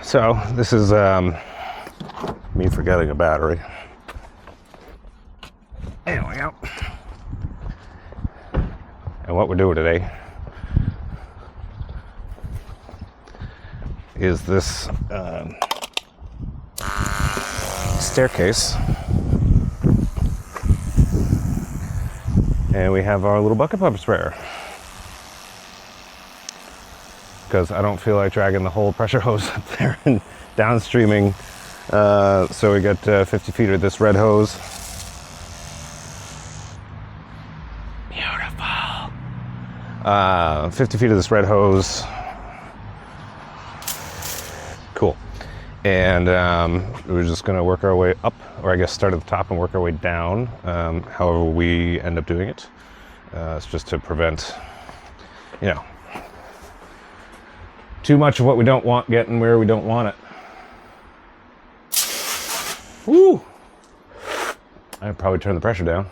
So this is me forgetting a battery. There we go. And what we're doing today is this staircase. And we have our little bucket pump sprayer. Because I don't feel like dragging the whole pressure hose up there and downstreaming. So we got 50 feet of this red hose. Beautiful. 50 feet of this red hose. Cool. And we're just going to work our way up, or I guess start at the top and work our way down, however we end up doing it. It's just to prevent, you know, too much of what we don't want getting where we don't want it. Woo! I'd probably turn the pressure down.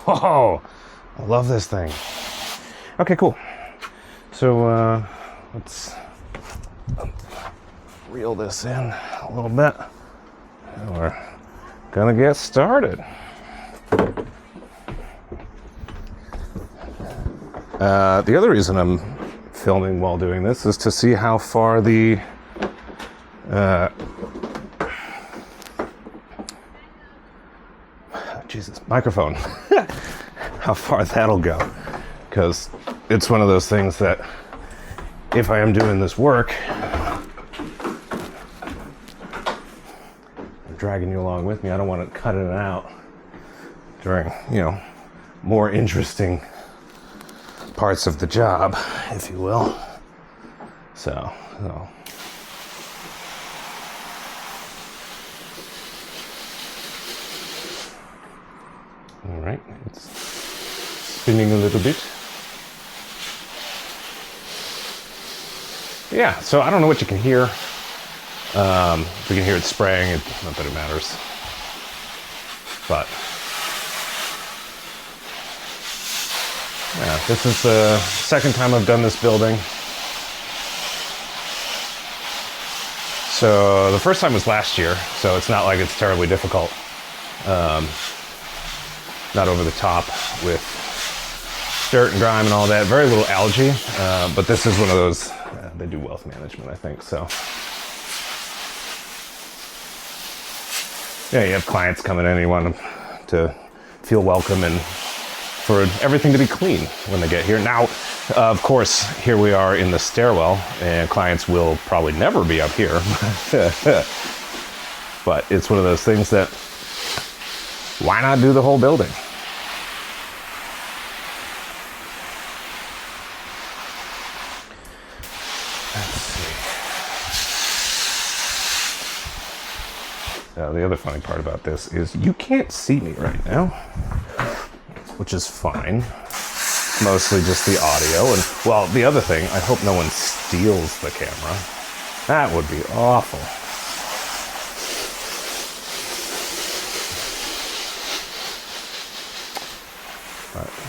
Oh, I love this thing. Okay, cool. So let's reel this in a little bit. And we're gonna get started. The other reason I'm filming while doing this is to see how far the microphone, how far that'll go. Because it's one of those things that if I am doing this work, I'm dragging you along with me. I don't want to cut it out during, you know, more interesting parts of the job, if you will. So. All right, it's spinning a little bit. Yeah, so I don't know what you can hear. If we can hear it spraying, not that it matters. But yeah, this is the second time I've done this building. So the first time was last year, so it's not like it's terribly difficult. Not over the top with dirt and grime and all that. Very little algae, but this is one of those, they do wealth management, I think, so. Yeah, you have clients coming in and you want them to feel welcome and for everything to be clean when they get here. Now, of course, here we are in the stairwell, and clients will probably never be up here. But it's one of those things that, why not do the whole building? Let's see. Now, the other funny part about this is you can't see me right now, which is fine. Mostly just the audio. And, well, the other thing, I hope no one steals the camera. That would be awful.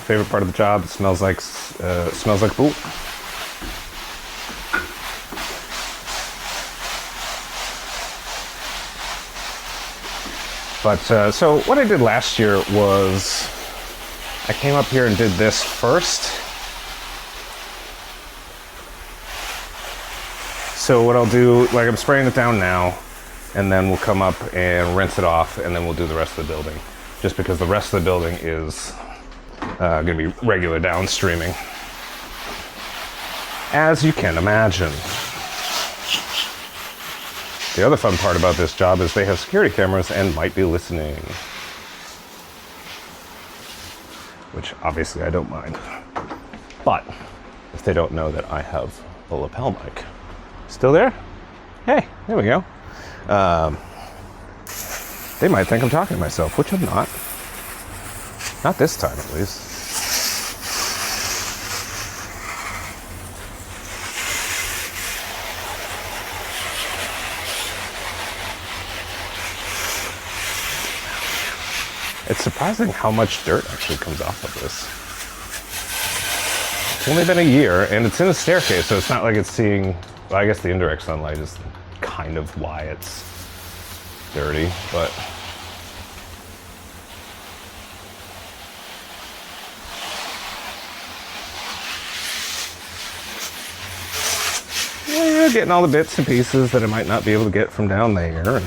Favorite part of the job, it smells like pool. But so what I did last year was I came up here and did this first. So what I'll do, like I'm spraying it down now, and then we'll come up and rinse it off, and then we'll do the rest of the building. Just because the rest of the building is going to be regular downstreaming, as you can imagine. The other fun part about this job is they have security cameras and might be listening. Which obviously I don't mind. But if they don't know that I have a lapel mic. Still there? Hey, there we go. They might think I'm talking to myself, which I'm not. Not this time, at least. It's surprising how much dirt actually comes off of this. It's only been a year, and it's in a staircase, so it's not like it's seeing... Well, I guess the indirect sunlight is kind of why it's dirty, but... Yeah, getting all the bits and pieces that I might not be able to get from down there. And...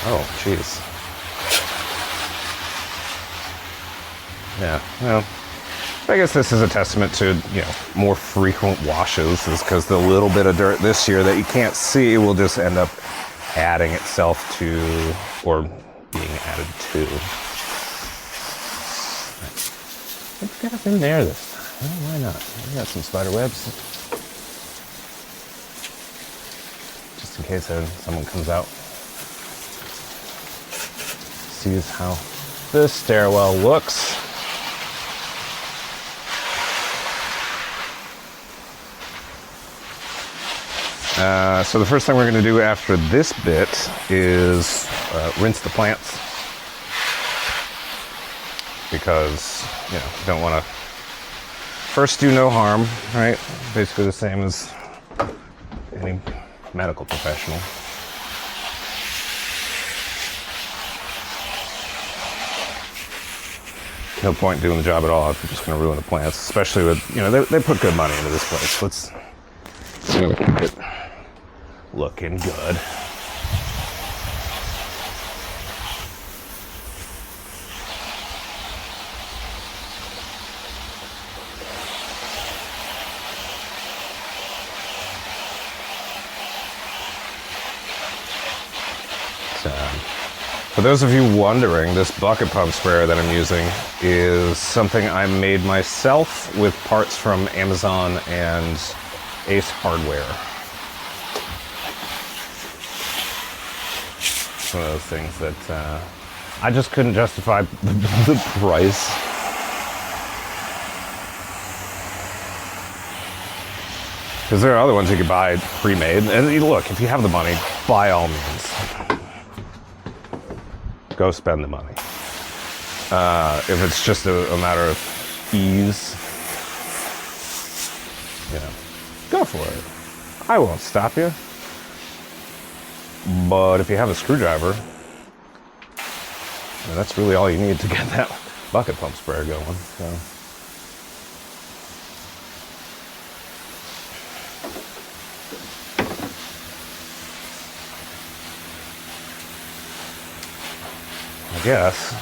Oh, jeez. Yeah, well, I guess this is a testament to, you know, more frequent washes, is because the little bit of dirt this year that you can't see will just end up adding itself to, or being added to. Let's get up in there this time. Well, why not? We got some spider webs. Just in case someone comes out. Sees how this stairwell looks. So the first thing we're going to do after this bit is rinse the plants, because, you know, you don't want to first do no harm, right? Basically the same as any medical professional. No point doing the job at all if you're just going to ruin the plants, especially with, you know, they put good money into this place. Let's keep it looking good. So, for those of you wondering, this bucket pump sprayer that I'm using is something I made myself with parts from Amazon and Ace Hardware. It's one of those things that I just couldn't justify the price. Because there are other ones you could buy pre-made. And look, if you have the money, by all means, go spend the money. If it's just a matter of ease, you know, go for it. I won't stop you. But if you have a screwdriver, then that's really all you need to get that bucket pump sprayer going. So. I guess.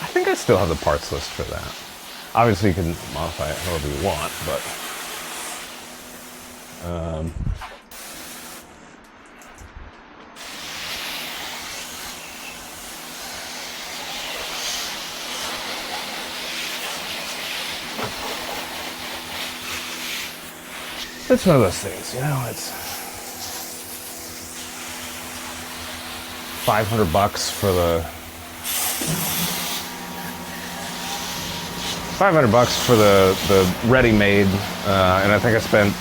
I think I still have the parts list for that. Obviously you can modify it however you want, but it's one of those things, you know, it's $500 for the $500 for the ready-made, and I think I spent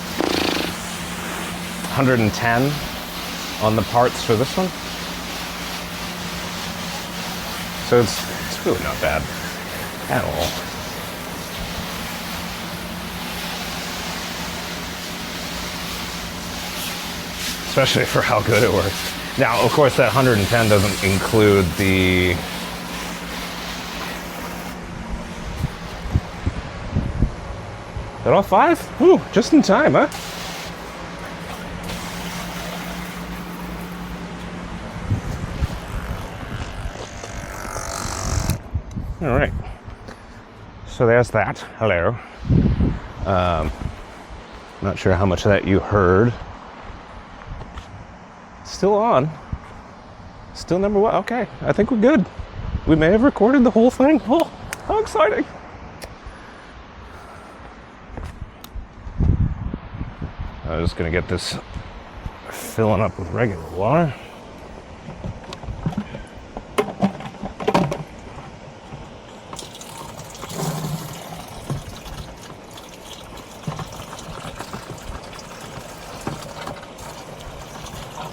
$110 on the parts for this one. So it's really not bad at all. Especially for how good it works. Now, of course, that 110 doesn't include the Is that all 5? Ooh, just in time, huh? All right. So there's that. Hello. Not sure how much of that you heard. Still on. Still number 1. Okay, I think we're good. We may have recorded the whole thing. Oh, how exciting. I'm just gonna get this filling up with regular water.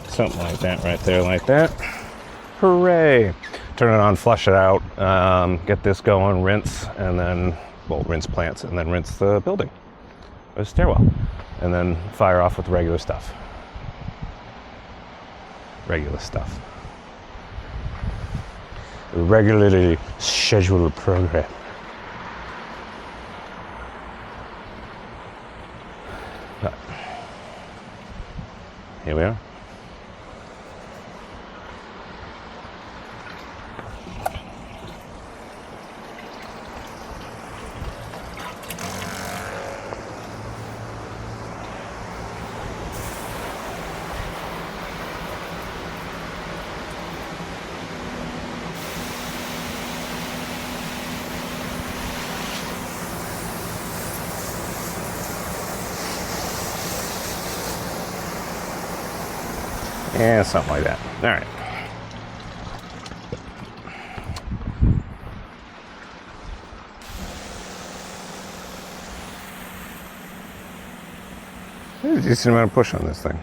Something like that right there, like that. Hooray. turn it on, flush it out, get this going, rinse, and then, well, rinse plants, and then rinse the building, the stairwell, and then fire off with regular stuff. Regular stuff. A regularly scheduled program. But here we are. Yeah, something like that. All right. There's a decent amount of push on this thing.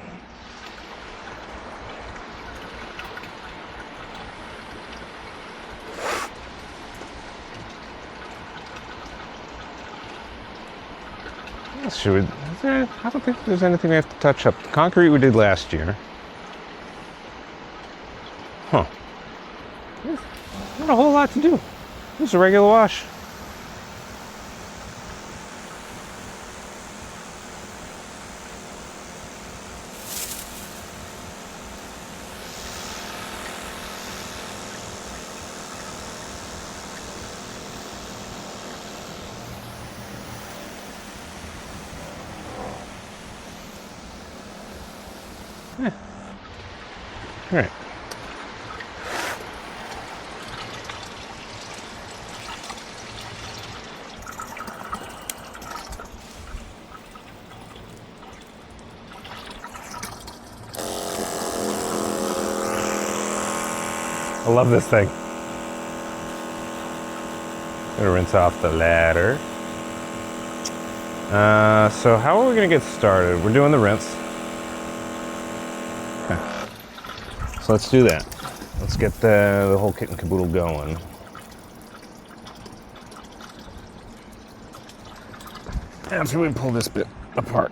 Should we, I don't think there's anything we have to touch up. The concrete we did last year. Huh. Not a whole lot to do. Just a regular wash. Yeah. All right. I love this thing. Gonna rinse off the ladder. So how are we gonna get started? We're doing the rinse. Okay. So let's do that. Let's get the whole kit and caboodle going. After we pull this bit apart.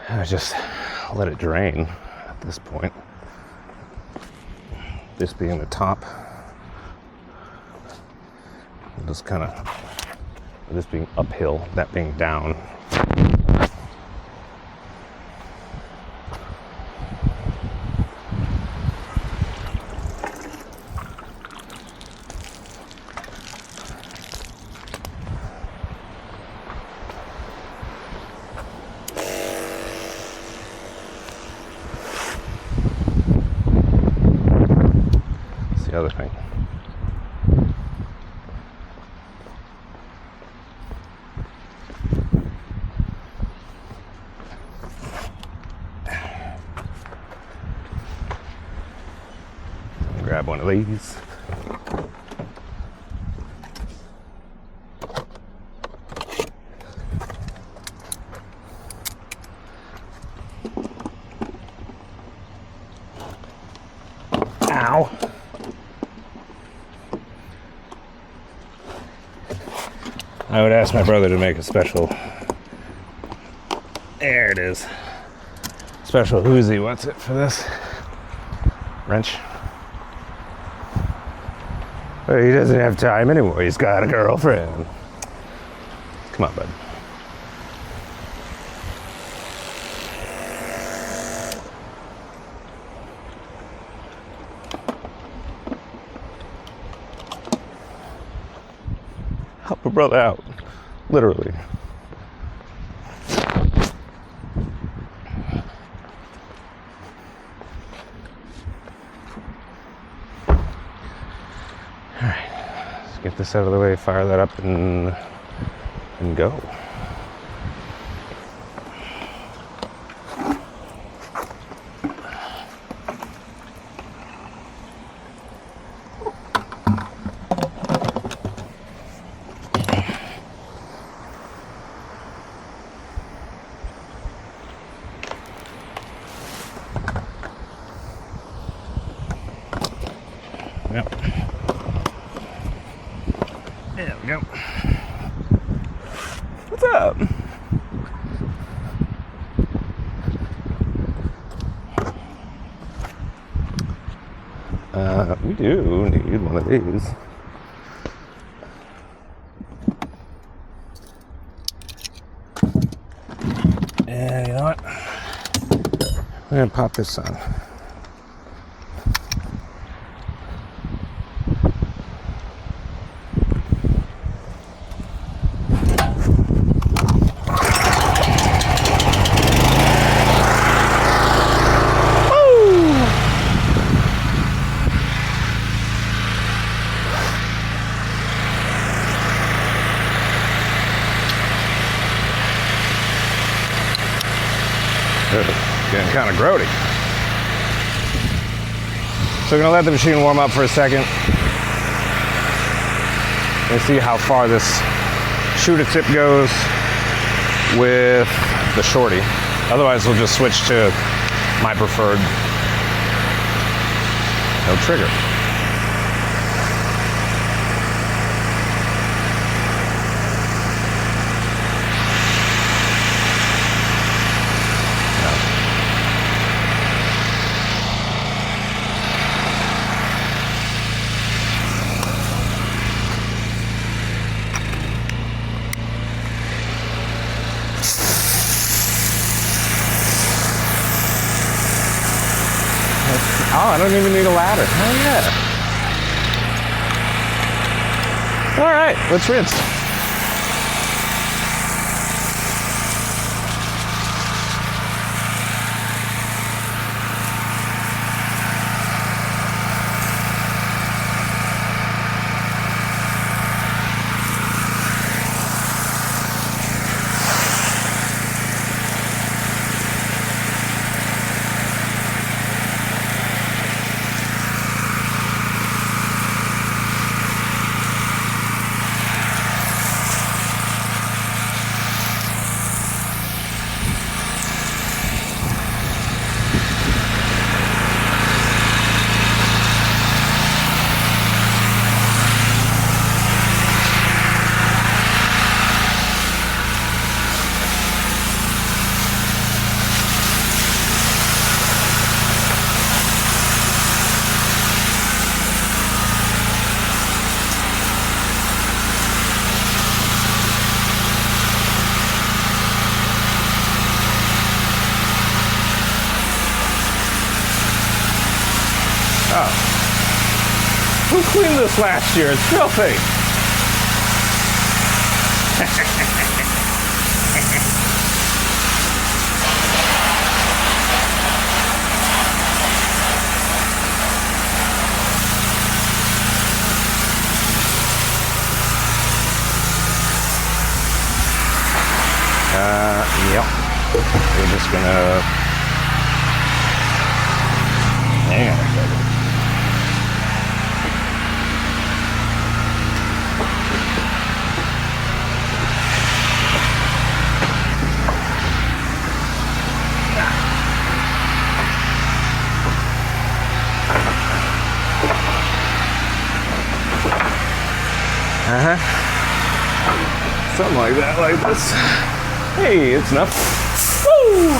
I just let it drain at this point. This being the top. Just kind of, this being uphill, that being down. The other thing. Grab one of these. Ow. I would ask my brother to make a special, there it is, special Whoozy, what's it for this? Wrench. But he doesn't have time anymore, he's got a girlfriend. Come on, bud. Help a brother out, literally. get this out of the way, fire that up, and go. Yep. There we go. What's up? We do need one of these. And you know what? We're gonna pop this on. Getting kind of grody. So we're gonna let the machine warm up for a second and see how far this shoot a tip goes with the shorty. Otherwise we'll just switch to my preferred no trigger. Oh, I don't even need a ladder. Oh, yeah. All right, let's rinse. Who cleaned this last year? It's filthy. Yep. We're just gonna hang on a second. Something like that, like this. Hey, it's enough. Woo!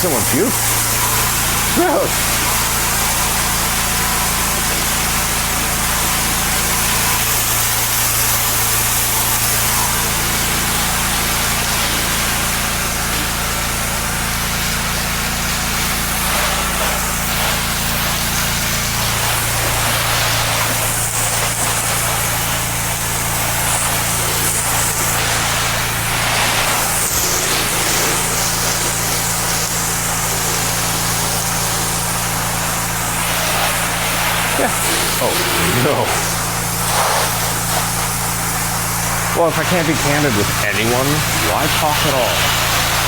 someone puke? Gross. Oh, no. Well, if I can't be candid with anyone, why talk at all?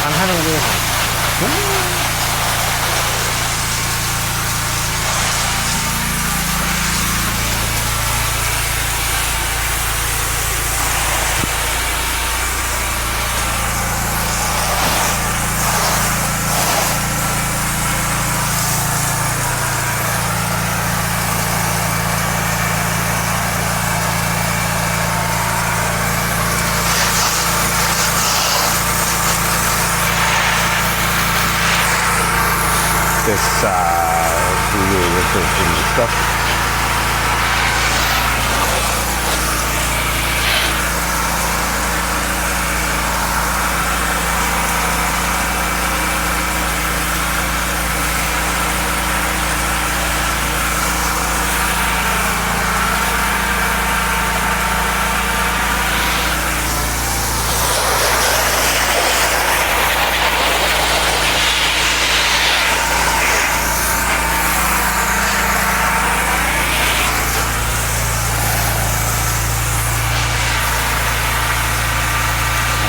I'm having a weird one. This really interesting stuff.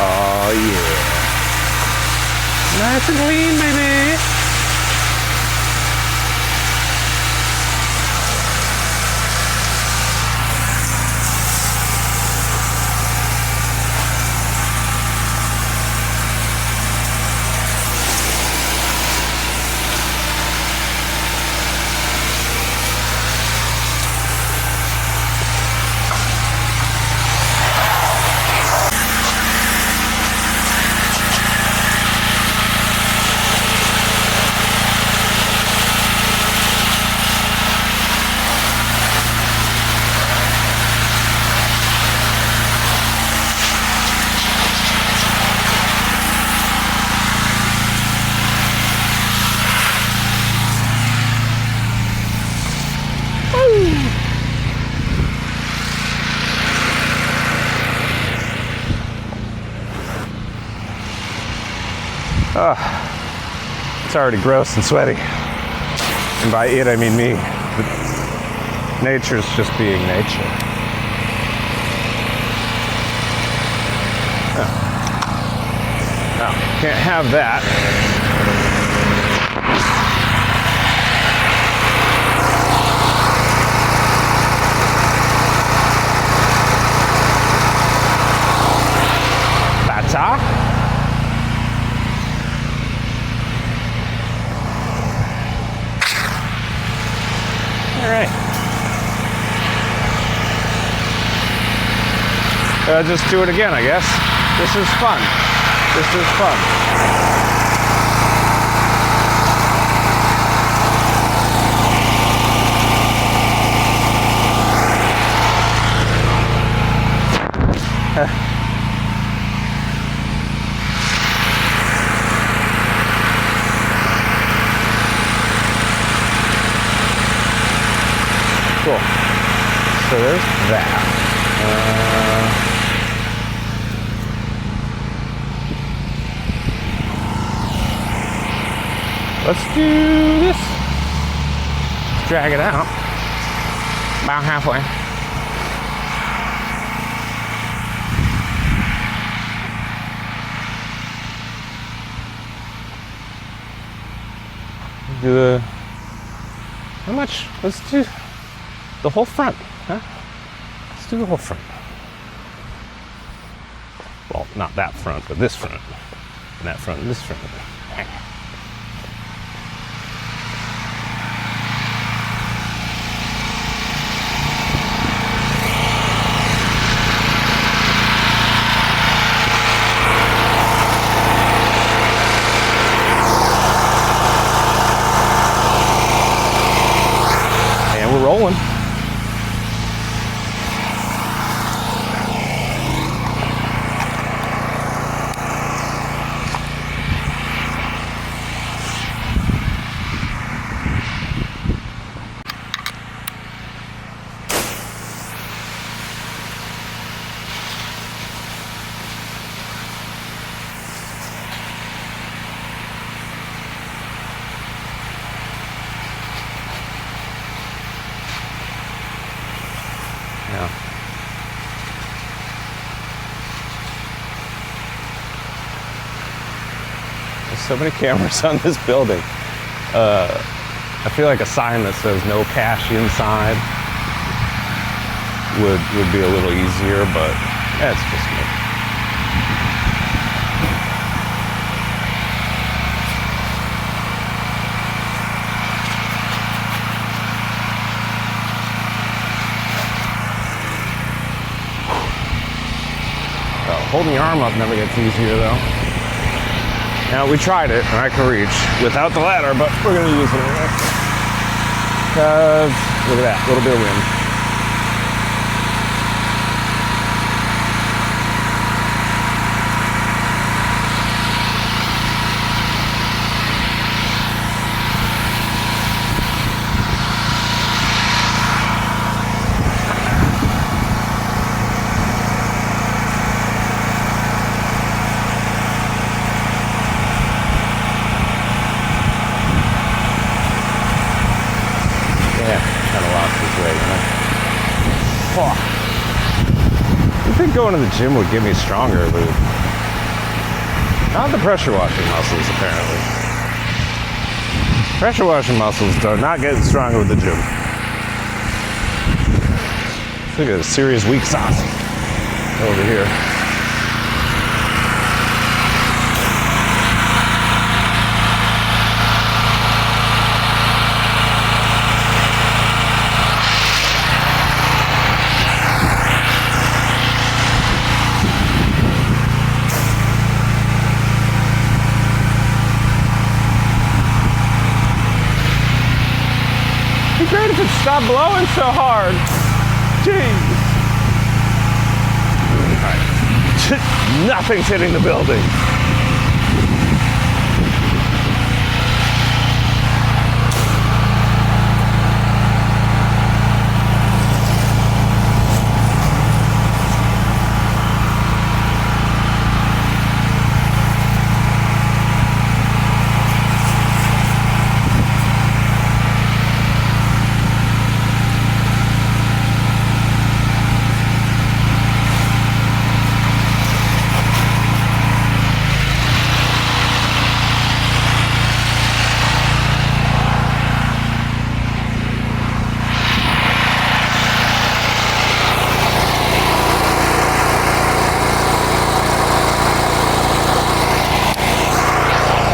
Oh yeah. Nice and clean, baby. It's already gross and sweaty. And by it, I mean me. But nature's just being nature. No, can't have that. Better. All right. Just do it again, I guess. This is fun. This is fun. Cool. So there's that. Let's do this. Drag it out. About halfway. Do how much? Let's do the whole front, huh? Let's do the whole front. Well, not that front, but this front. And that front and this front. we're rolling. Yeah. There's so many cameras on this building. I feel like a sign that says no cash inside would be a little easier, but that's just me. Holding your arm up never gets easier though. Now we tried it and I can reach without the ladder, but we're gonna use it anyway. Cause look at that, a little bit of wind. You think going to the gym would get me stronger, but not the pressure washing muscles, apparently. Pressure washing muscles do not get stronger with the gym. Look at a serious weak sauce over here. It'd be great if it stopped blowing so hard. Jeez. All right. Nothing's hitting the building.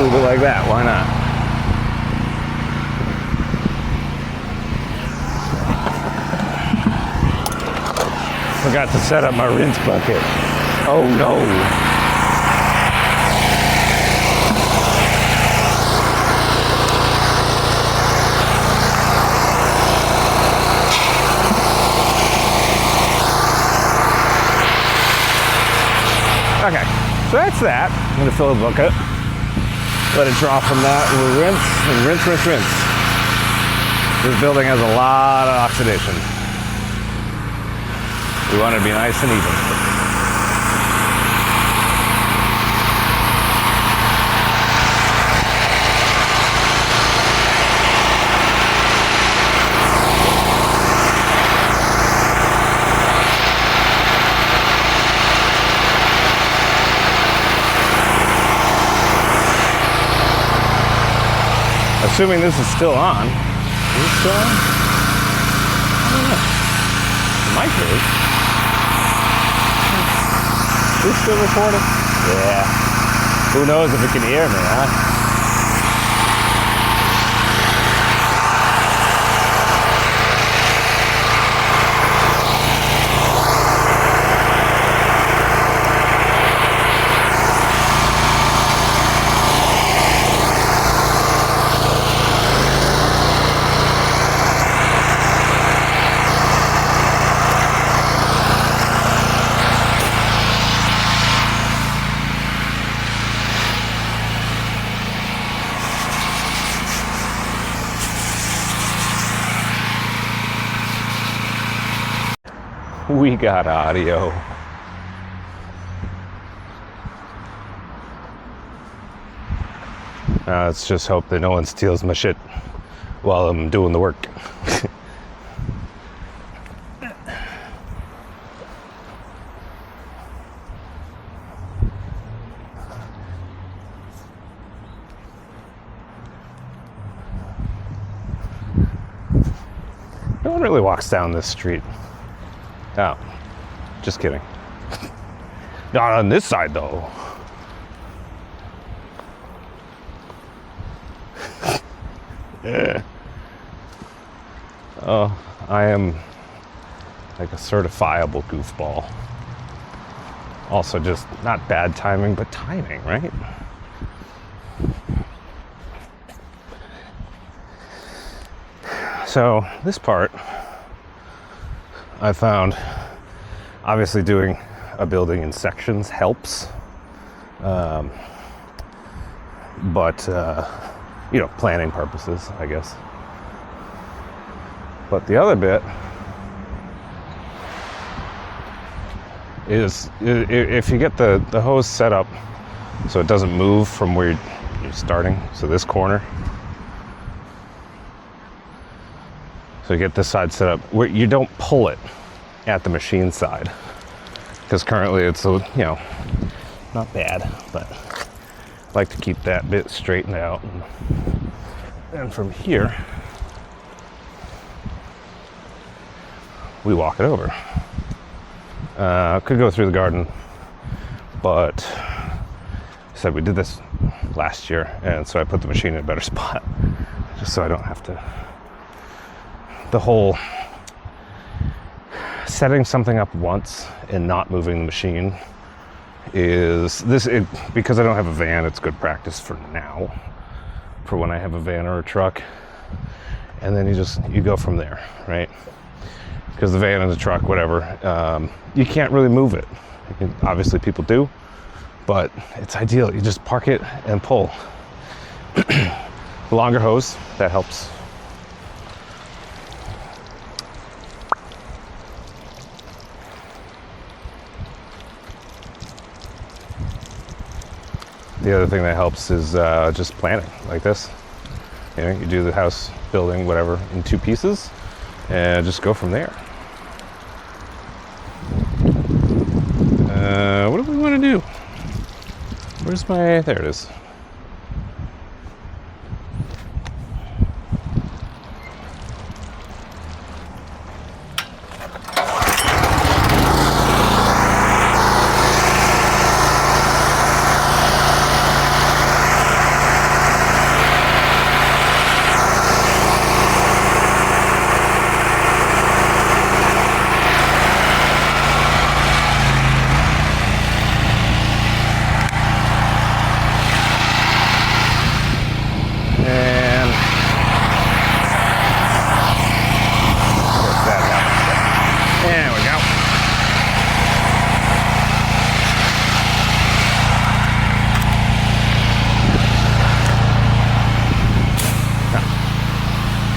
Leave it like that, why not? Forgot to set up my rinse bucket. Oh no. Okay, so that's that. I'm gonna fill the bucket. Let it draw from that, and we'll rinse, and rinse, rinse, rinse. This building has a lot of oxidation. We want it to be nice and even. Assuming this is still on. Is it still on? I don't know. It might be. Is it still recording? Yeah. Who knows if it can hear me, huh? We got audio. Let's just hope that no one steals my shit while I'm doing the work. No one really walks down this street. Oh, just kidding. Not on this side, though. Yeah. Oh, I am like a certifiable goofball. Also, just not bad timing, but timing, right? So this part I found, obviously doing a building in sections helps, but you know, planning purposes, I guess. But the other bit is if you get the hose set up so it doesn't move from where you're starting, so this corner, so you get this side set up where you don't pull it at the machine side, because currently it's, you know, not bad, but I like to keep that bit straightened out. And from here, we walk it over. Could go through the garden, but said we did this last year, and so I put the machine in a better spot, just so I don't have to. The whole setting something up once and not moving the machine is because I don't have a van, it's good practice for now, for when I have a van or a truck, and then you go from there, right? Because the van and the truck, whatever, you can't really move it. Obviously people do, but it's ideal. You just park it and pull. The longer hose, that helps. The other thing that helps is just planning like this. You know, you do the house, building, whatever, in 2 pieces, and just go from there. What do we want to do? Where's my... There it is.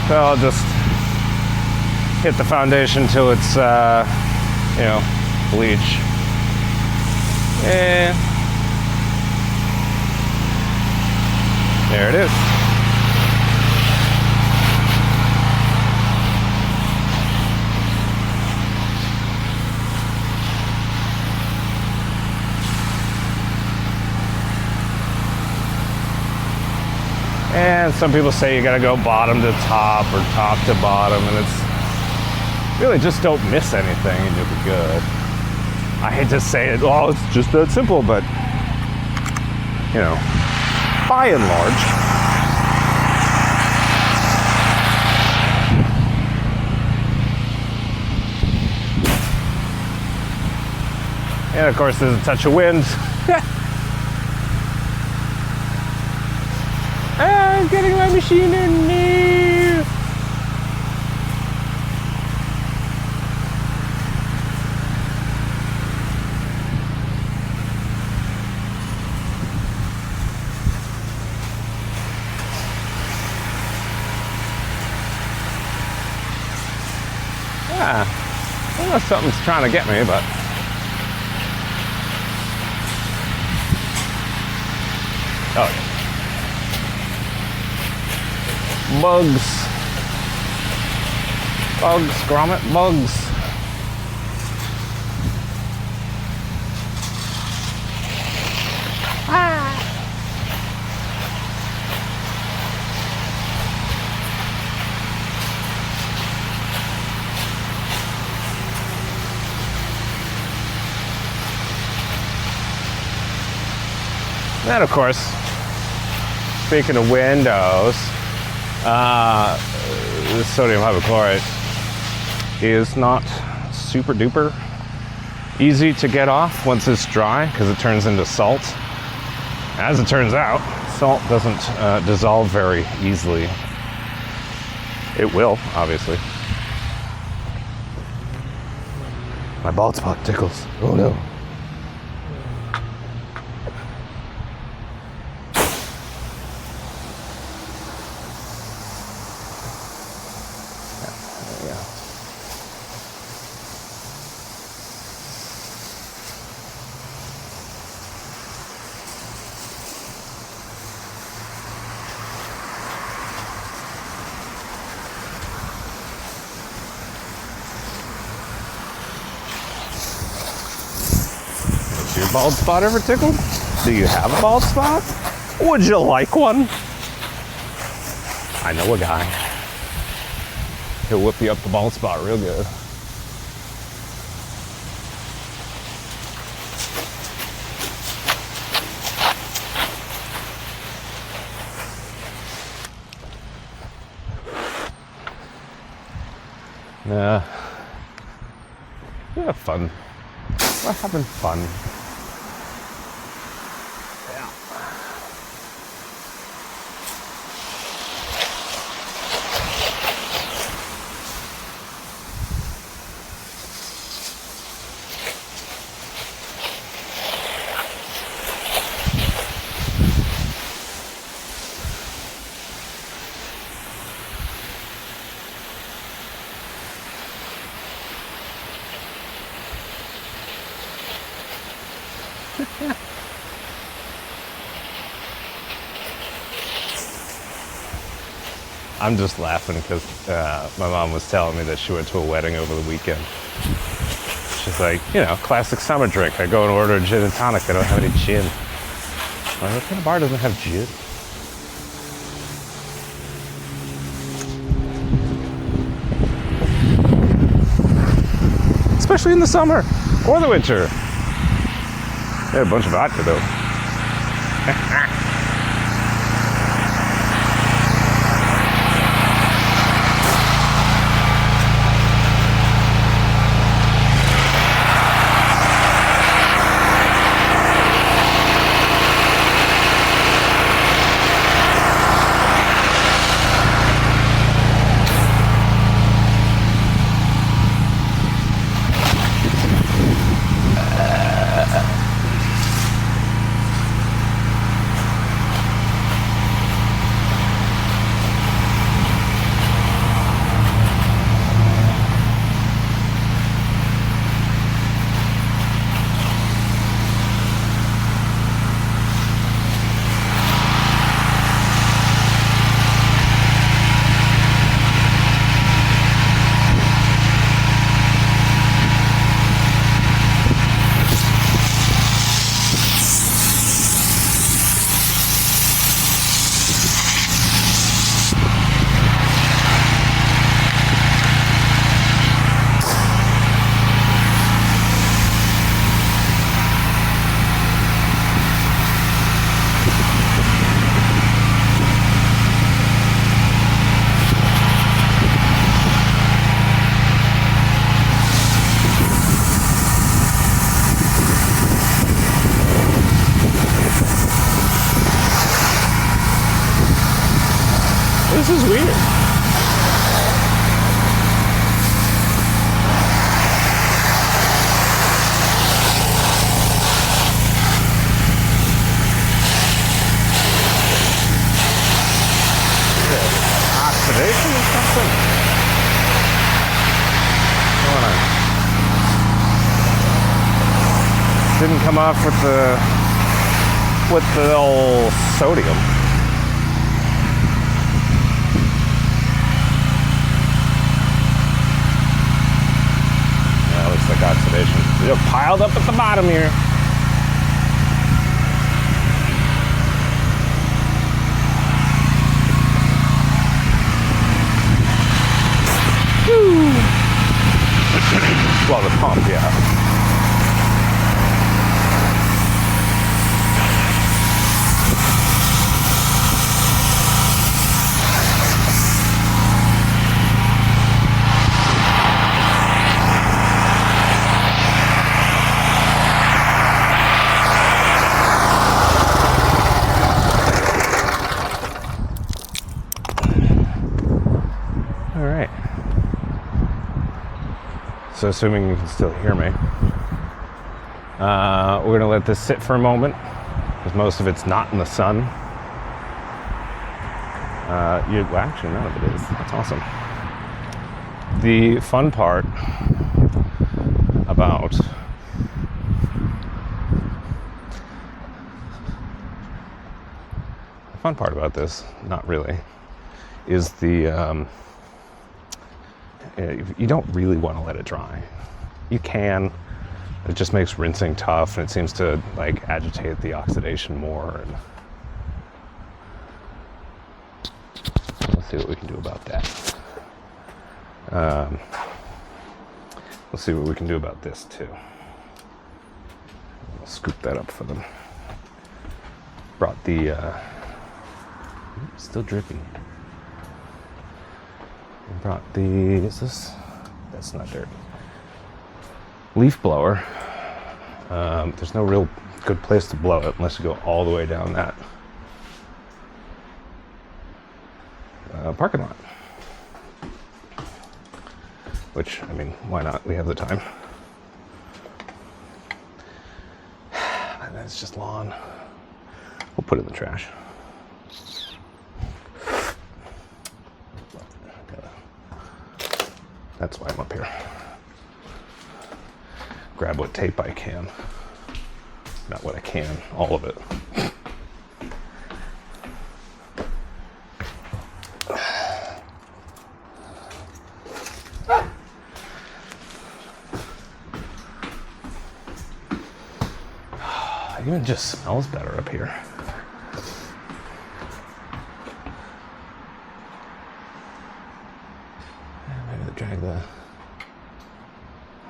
So I'll just hit the foundation till it's, you know, bleach. And there it is. And some people say you gotta go bottom to top or top to bottom, and it's really just don't miss anything and you'll be good. I hate to say it, oh, it's just that simple, but you know, by and large. And of course there's a touch of wind. I'm getting my machine in there. Yeah. Unless something's trying to get me, but... Oh, yeah. Bugs. Bugs, grommet, bugs. And of course, speaking of windows, the sodium hypochlorite is not super duper easy to get off once it's dry because it turns into salt. As it turns out, salt doesn't dissolve very easily. It will, obviously. My bald spot tickles. Oh no. Your bald spot ever tickled? Do you have a bald spot? Would you like one? I know a guy. He'll whip you up the bald spot real good. Yeah, fun. We're having fun. I'm just laughing because my mom was telling me that she went to a wedding over the weekend. She's like, you know, classic summer drink. I go and order a gin and tonic. They don't have any gin. I'm like, what kind of bar doesn't have gin? Especially in the summer or the winter. They had a bunch of vodka though. didn't come off with the old sodium. Yeah, looks like oxidation. They're piled up at the bottom here. Well, the pump, yeah. All right. So assuming you can still hear me, we're going to let this sit for a moment because most of it's not in the sun. Well, actually, none of it is. That's awesome. The fun part about this, not really, is the you don't really want to let it dry. You can. It just makes rinsing tough, and it seems to like agitate the oxidation more. And let's see what we can do about that. Let's see what we can do about this too. I'll scoop that up for them. Brought the still drippy. Brought the, that's not dirt, leaf blower. There's no real good place to blow it unless you go all the way down that parking lot. Which, I mean, why not? We have the time. And it's just lawn. We'll put it in the trash. That's why I'm up here. Grab what tape I can. Not what I can, all of it. It even just smells better up here. Drag the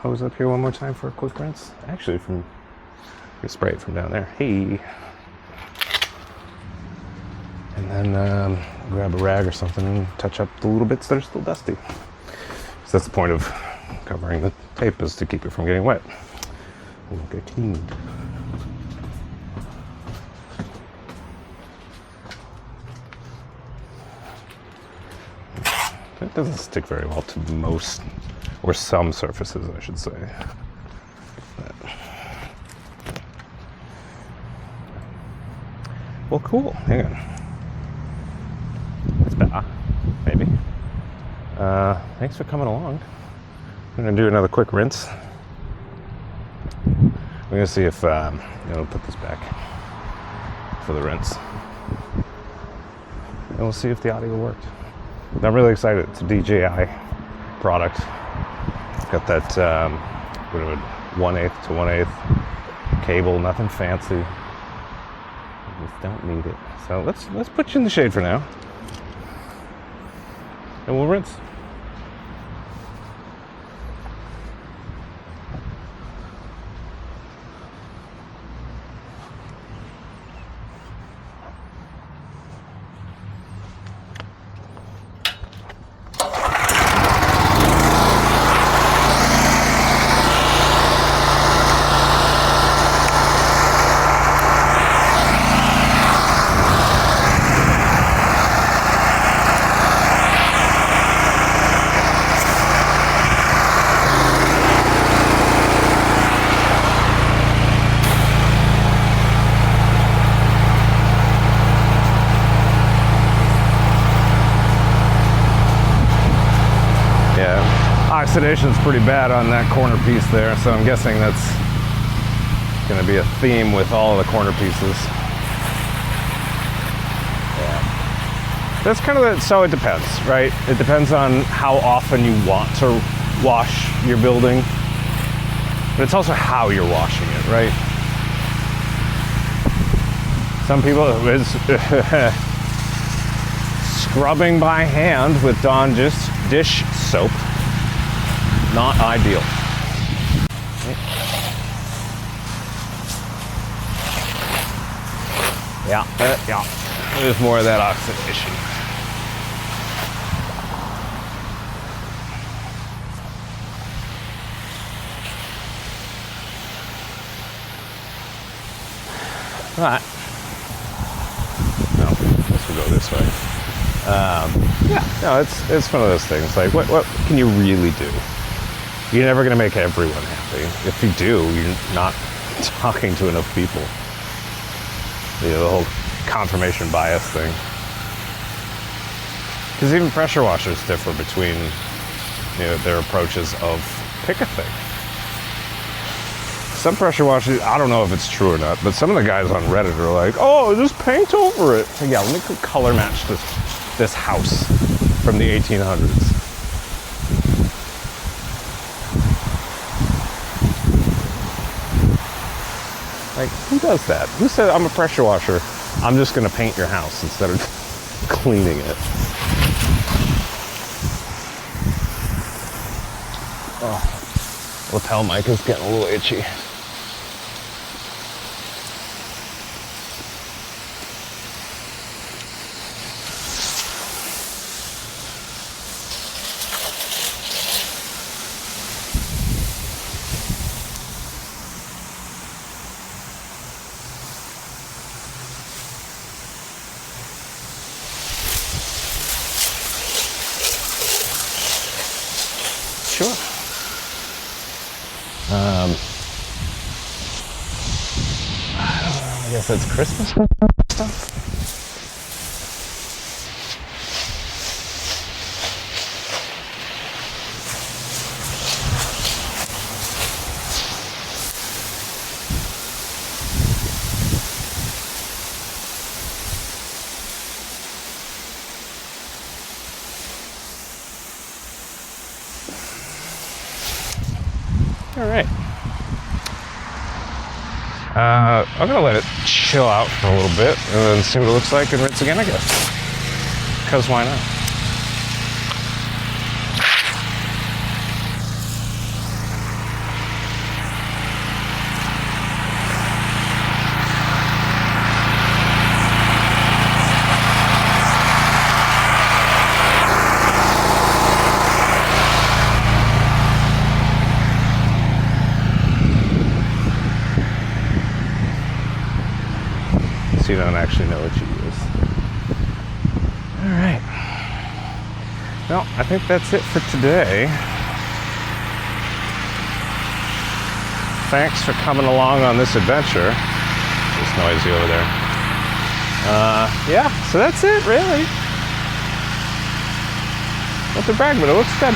hose up here one more time for a quick rinse. Actually, you spray it from down there. Hey. And then grab a rag or something and touch up the little bits that are still dusty. So that's the point of covering the tape, is to keep it from getting wet. And get cleaned. It doesn't stick very well to most, or some surfaces, I should say. But, well, cool. Hang on. It's better, maybe. Thanks for coming along. I'm gonna do another quick rinse. We're gonna see if we'll put this back for the rinse, and we'll see if the audio worked. I'm really excited. It's a DJI product. Got that 1/8 to 1/8 cable, nothing fancy. You just don't need it. So let's put you in the shade for now, and we'll rinse. Oxidation's pretty bad on that corner piece there, so I'm guessing that's going to be a theme with all of the corner pieces. That's kind of so it depends, right? It depends on how often you want to wash your building, but it's also how you're washing it, right? Some people, it's scrubbing by hand with Dawn dish soap, not ideal. Yeah, there's more of that oxidation. But no, let's go this way. Yeah, no, it's one of those things. Like, what can you really do? You're never gonna make everyone happy. If you do, you're not talking to enough people. You know, the whole confirmation bias thing. Because even pressure washers differ between, you know, their approaches of pick a thing. Some pressure washers, I don't know if it's true or not, but some of the guys on Reddit are like, oh, just paint over it. So yeah, let me color match this house from the 1800s. Like, who does that? Who said, I'm a pressure washer, I'm just gonna paint your house instead of cleaning it? Oh, lapel mic is getting a little itchy. Sure. I don't know, I guess it's Christmas stuff. All right. I'm gonna let it chill out for a little bit and then see what it looks like and rinse again, I guess. Because why not? So you don't actually know what you use. All right. Well, I think that's it for today. Thanks for coming along on this adventure. It's noisy over there. Yeah, so that's it, really. Not to brag, but it looks good.